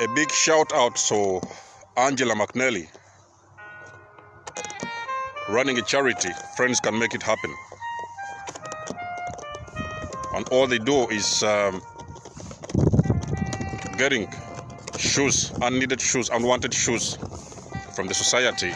A big shout out to Angela McNally, running a charity, Friends Can Make It Happen. And all they do is getting shoes, unneeded shoes, unwanted shoes from the society,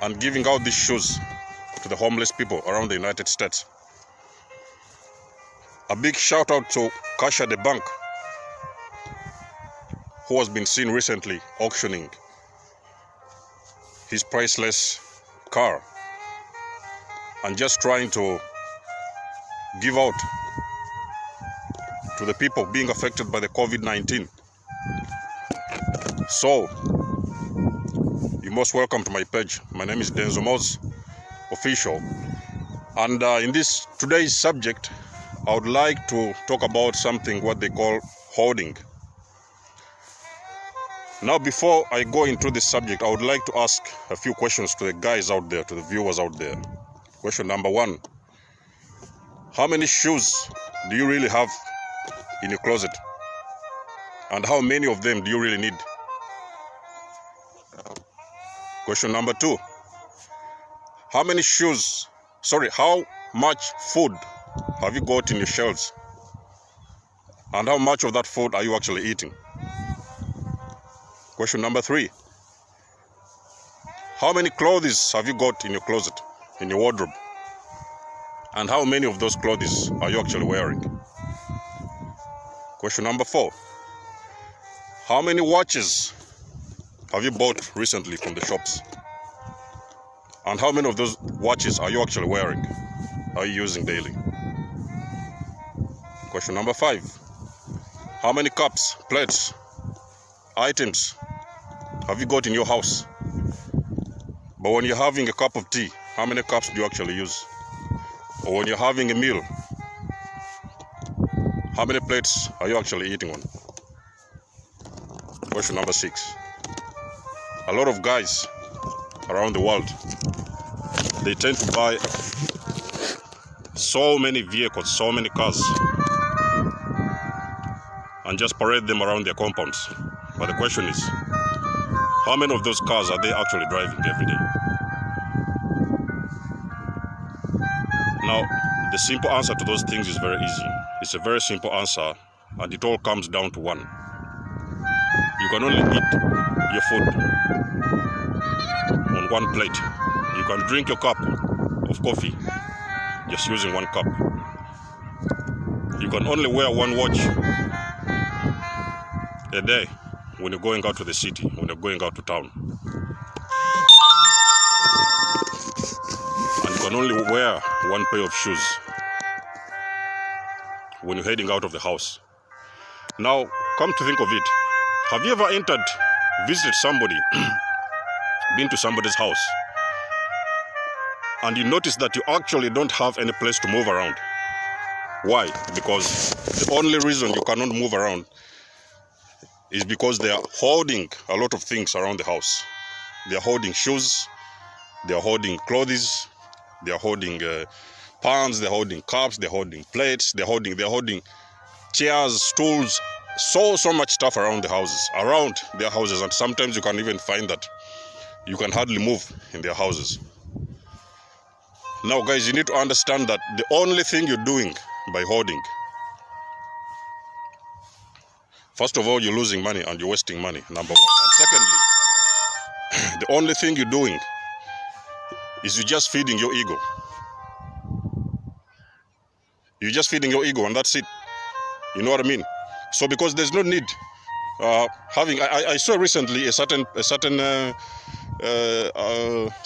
and giving out these shoes to the homeless people around the United States. A big shout out to Kasha the Bank, who has been seen recently auctioning his priceless car and just trying to give out to the people being affected by the COVID-19. So, you're most welcome to my page. My name is Denzo Moz Official. And in this today's subject, I would like to talk about something what they call hoarding. Now, before I go into this subject, I would like to ask a few questions to the guys out there, to the viewers out there. Question number one: how many shoes do you really have in your closet? And how many of them do you really need? Question number two: how much food have you got in your shelves? And how much of that food are you actually eating? Question number three: how many clothes have you got in your closet, in your wardrobe? And how many of those clothes are you actually wearing? Question number four: how many watches have you bought recently from the shops? And how many of those watches are you actually wearing? Are you using daily? Question number five: how many cups, plates, items have you got in your house? But when you're having a cup of tea, how many cups do you actually use? Or when you're having a meal, how many plates are you actually eating on? Question number six: a lot of guys around the world, they tend to buy so many vehicles, so many cars, and just parade them around their compounds. But the question is, how many of those cars are they actually driving every day? Now, the simple answer to those things is very easy. It's a very simple answer, and it all comes down to one. You can only eat your food on one plate. You can drink your cup of coffee just using one cup. You can only wear one watch a day when you're going out to the city, when you're going out to town. And you can only wear one pair of shoes when you're heading out of the house. Now, come to think of it, have you ever visited somebody, been to somebody's house, and you notice that you actually don't have any place to move around? Why? Because the only reason you cannot move around is because they are hoarding a lot of things around the house. They are hoarding shoes, they are hoarding clothes, they are hoarding pans, they are hoarding cups, they are hoarding plates, they are hoarding chairs, stools, so much stuff around their houses, and sometimes you can even find that you can hardly move in their houses. Now, guys, you need to understand that the only thing you're doing by hoarding, first of all, you're losing money and you're wasting money, number one. And secondly, the only thing you're doing is you're just feeding your ego. You're just feeding your ego, and that's it. You know what I mean? So because there's no need I saw recently a certain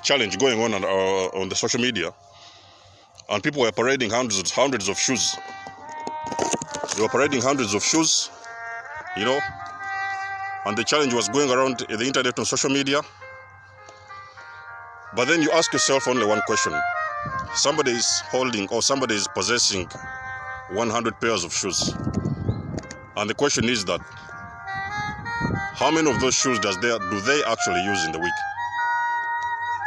challenge going on the social media, and people were parading hundreds of shoes. They were parading hundreds of shoes, you know, and the challenge was going around the internet on social media. But then you ask yourself only one question: somebody is holding, or somebody is possessing 100 pairs of shoes, and the question is that how many of those shoes do they actually use in the week?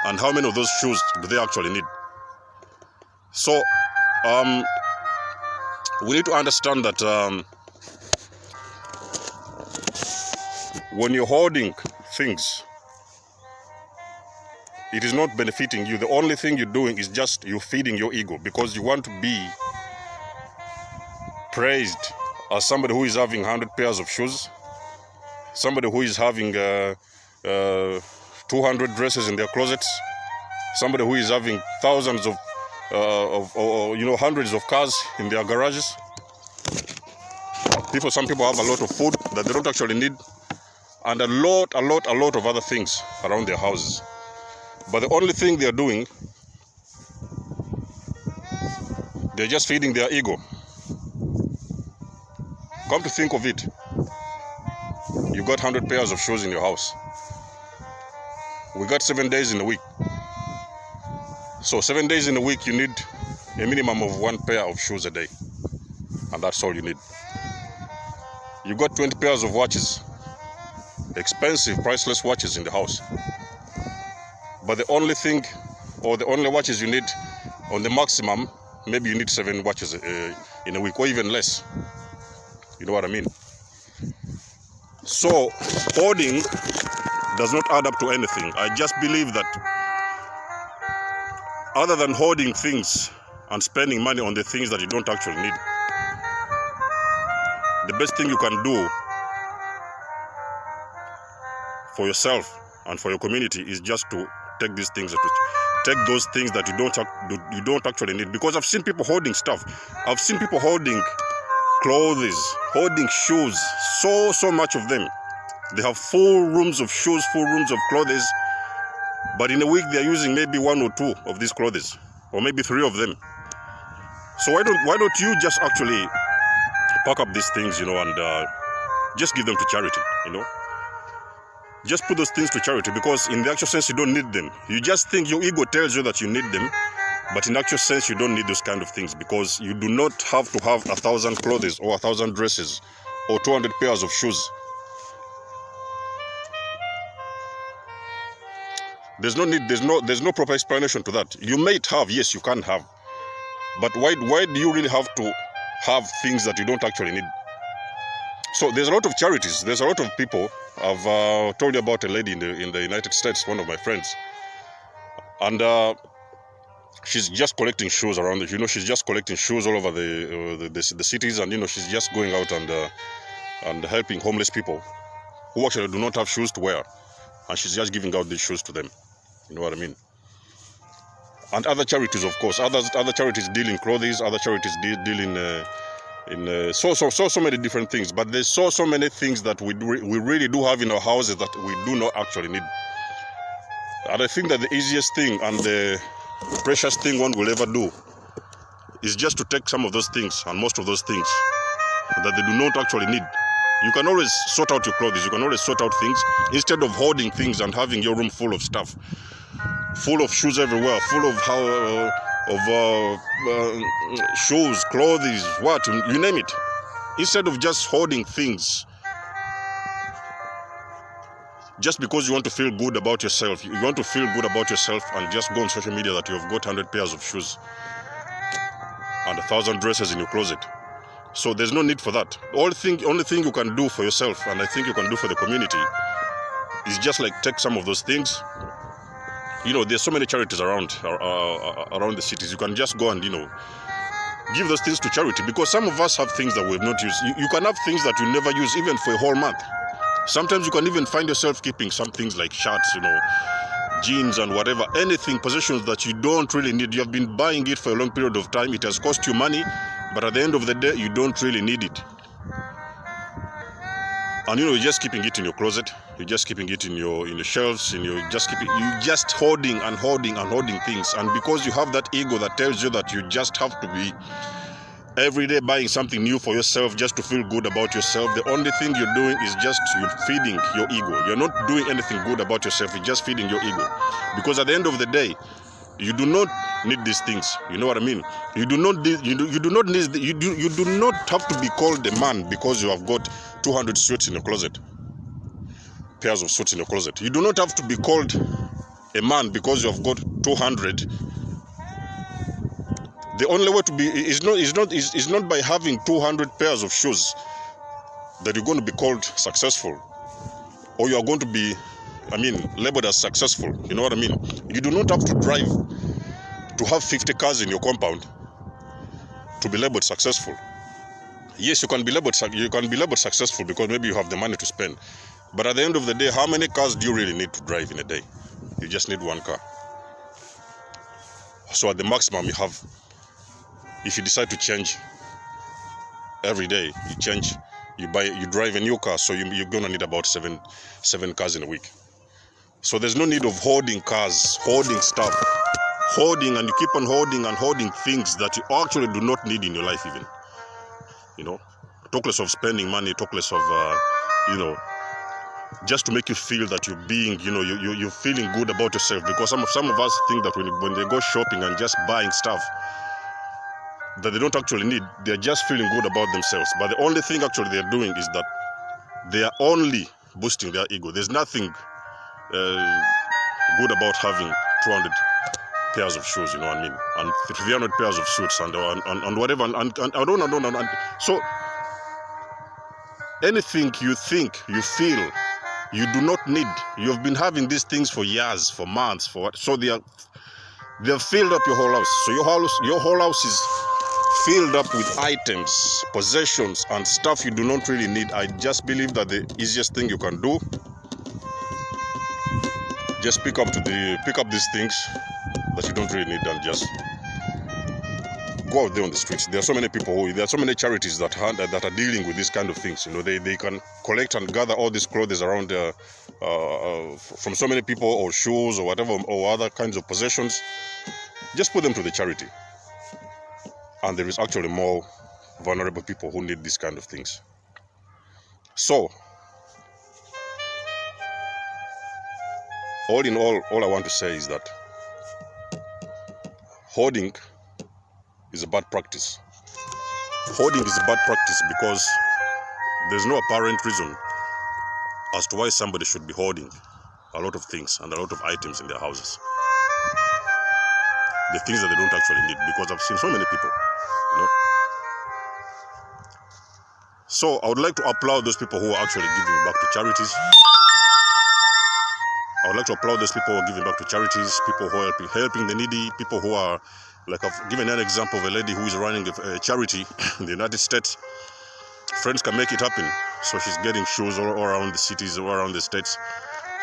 And how many of those shoes do they actually need? So we need to understand that when you're hoarding things, it is not benefiting you. The only thing you're doing is just you're feeding your ego, because you want to be praised as somebody who is having 100 pairs of shoes, somebody who is having 200 dresses in their closets, somebody who is having thousands of hundreds of cars in their garages. Some people have a lot of food that they don't actually need, and a lot of other things around their houses. But the only thing they're doing, they're just feeding their ego. Come to think of it, you got 100 pairs of shoes in your house. We got 7 days in a week. So 7 days in a week, you need a minimum of 1 pair of shoes a day. And that's all you need. You got 20 pairs of watches, expensive, priceless watches in the house. But the only thing, or the only watches you need, on the maximum, maybe you need 7 watches in a week, or even less. You know what I mean? So, hoarding does not add up to anything. I just believe that other than hoarding things and spending money on the things that you don't actually need, the best thing you can do for yourself and for your community is just to take these things, take those things that you don't actually need. Because I've seen people hoarding stuff. I've seen people hoarding clothes, hoarding shoes, so much of them. They have full rooms of shoes, full rooms of clothes, but in a week they're using maybe 1 or 2 of these clothes, or maybe 3 of them. So why don't you just actually pack up these things, and just give them to charity, Just put those things to charity, because in the actual sense you don't need them. You just think, your ego tells you that you need them, but in actual sense you don't need those kind of things, because you do not have to have 1,000 clothes or 1,000 dresses or 200 pairs of shoes. There's no need, there's no proper explanation to that. You might have, yes, you can have, but why do you really have to have things that you don't actually need? So there's a lot of charities, there's a lot of people. I've told you about a lady in the United States, one of my friends, and she's just collecting shoes around. She's just collecting shoes all over the cities, and she's just going out and helping homeless people who actually do not have shoes to wear, and she's just giving out these shoes to them. You know what I mean? And other charities, of course, other charities deal in clothes, other charities deal in so many different things. But there's so many things that we really do have in our houses that we do not actually need. And I think that the easiest thing and the precious thing one will ever do is just to take some of those things, and most of those things that they do not actually need. You can always sort out your clothes, you can always sort out things, instead of hoarding things and having your room full of stuff, full of shoes everywhere, full of shoes, clothes, what, you name it. Instead of just hoarding things just because you want to feel good about yourself, you want to feel good about yourself and just go on social media that you have got 100 pairs of shoes and 1,000 dresses in your closet. So there's no need for that. Only thing you can do for yourself, and I think you can do for the community, is just like take some of those things. There's so many charities around the cities. You can just go and give those things to charity, because some of us have things that we have not used. You can have things that you never use even for a whole month. Sometimes you can even find yourself keeping some things like shirts, jeans and whatever, anything, possessions that you don't really need. You have been buying it for a long period of time. It has cost you money, but at the end of the day, you don't really need it. And you're just keeping it in your closet. You're just keeping it in your shelves. You just hoarding and hoarding and hoarding things. And because you have that ego that tells you that you just have to be every day buying something new for yourself just to feel good about yourself, the only thing you're doing is just you're feeding your ego. You're not doing anything good about yourself. You're just feeding your ego. Because at the end of the day, you do not need these things. You know what I mean? You do not have to be called a man because you have got 200 suits in your closet, pairs of suits in your closet. You do not have to be called a man because you have got 200. The only way to be is not by having 200 pairs of shoes that you're going to be called successful. or you are going to be, labeled as successful. You know what I mean? You do not have to drive to have 50 cars in your compound to be labeled successful. Yes, you can be labeled successful because maybe you have the money to spend. But at the end of the day, how many cars do you really need to drive in a day? You just need one car. So at the maximum you have, if you decide to change every day, you drive a new car, so you're gonna need about seven cars in a week. So there's no need of hoarding cars, hoarding stuff, hoarding, and you keep on hoarding and hoarding things that you actually do not need in your life even. You know, talk less of spending money, talk less of just to make you feel that you're being, you're feeling good about yourself. Because some of us think that when they go shopping and just buying stuff that they don't actually need, they're just feeling good about themselves. But the only thing actually they're doing is that they are only boosting their ego. There's nothing good about having 200 pairs of shoes, you know what I mean, and 300 pairs of suits and whatever, and so anything you think, you feel you do not need, you've been having these things for years, for months, for what? So they've filled up your whole house. So your whole house is filled up with items, possessions, and stuff you do not really need. I just believe that the easiest thing you can do, just pick up these things that you don't really need and just go out there on the streets. There are so many people there are so many charities that are dealing with these kind of things. You know, they can collect and gather all these clothes around from so many people, or shoes, or whatever, or other kinds of possessions. Just put them to the charity. And there is actually more vulnerable people who need these kind of things. So, all in all I want to say is that hoarding is a bad practice. Hoarding is a bad practice because there's no apparent reason as to why somebody should be hoarding a lot of things and a lot of items in their houses. The things that they don't actually need, because I've seen so many people, you know. So I would like to applaud those people who are actually giving back to charities. I would like to applaud those people who are giving back to charities, people who are helping the needy, people who are, like I've given an example of a lady who is running a charity in the United States. Friends can make it happen. So she's getting shoes all around the cities, all around the states.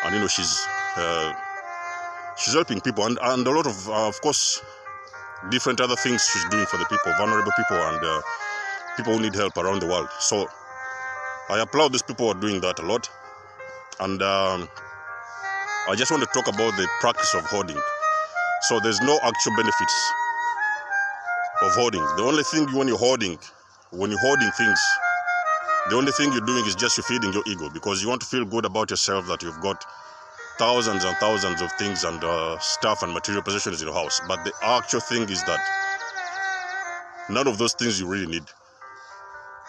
And you know, she's helping people, and a lot of course, different other things she's doing for the people, vulnerable people, and people who need help around the world. So I applaud these people who are doing that a lot. And I just want to talk about the practice of hoarding. So there's no actual benefits of hoarding. The only thing when you're hoarding things, the only thing you're doing is just you're feeding your ego, because you want to feel good about yourself that you've got thousands and thousands of things and stuff and material possessions in your house. But the actual thing is that none of those things you really need.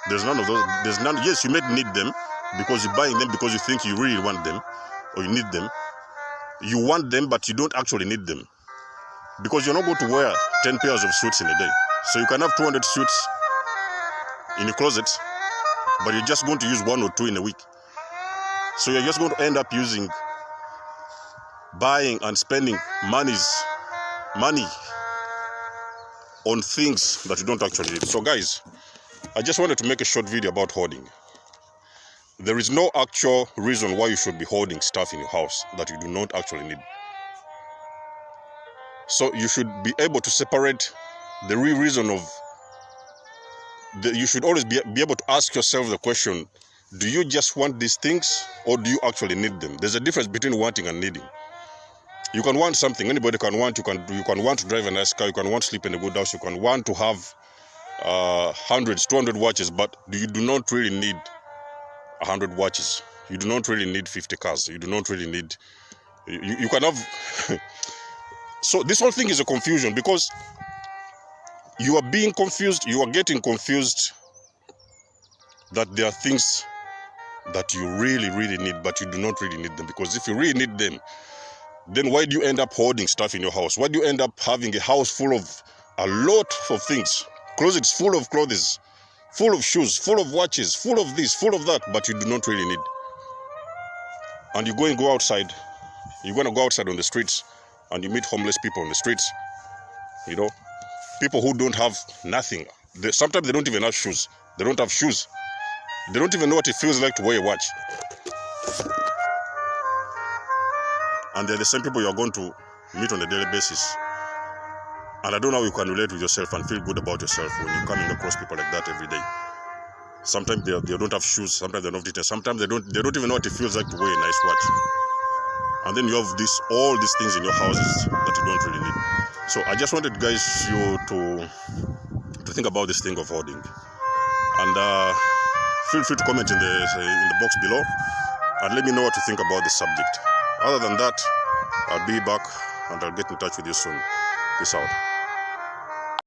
There's none of those. There's none. Yes, you may need them because you're buying them because you think you really want them or you need them. You want them, but you don't actually need them, because you're not going to wear 10 pairs of suits in a day. So you can have 200 suits in your closet, but you're just going to use 1 or 2 in a week. So you're just going to end up buying and spending money on things that you don't actually need. So guys, I just wanted to make a short video about hoarding. There is no actual reason why you should be hoarding stuff in your house that you do not actually need. So you should be able to separate the real reason of you should always be able to ask yourself the question, do you just want these things or do you actually need them? There's a difference between wanting and needing. You can want something, anybody can want, you can want to drive a nice car, you can want to sleep in a good house, you can want to have hundreds, 200 watches, but you do not really need 100 watches. You do not really need 50 cars. You do not really need, you can have, so this whole thing is a confusion, because you are being confused, you are getting confused that there are things that you really, really need, but you do not really need them. Because if you really need them, then why do you end up hoarding stuff in your house? Why do you end up having a house full of a lot of things? Closets full of clothes, full of shoes, full of watches, full of this, full of that, but you do not really need. and you're going to go outside on the streets, and you meet homeless people on the streets, you know, people who don't have nothing. Sometimes they don't even have shoes. They don't have shoes. They don't even know what it feels like to wear a watch. And they're the same people you're going to meet on a daily basis. And I don't know how you can relate with yourself and feel good about yourself when you're coming across people like that every day. Sometimes they don't have shoes. Sometimes they don't have details. Sometimes they don't even know what it feels like to wear a nice watch. And then you have all these things in your houses that you don't really need. So I just wanted you to think about this thing of hoarding. And feel free to comment in the box below and let me know what you think about the subject. Other than that, I'll be back and I'll get in touch with you soon. Peace out.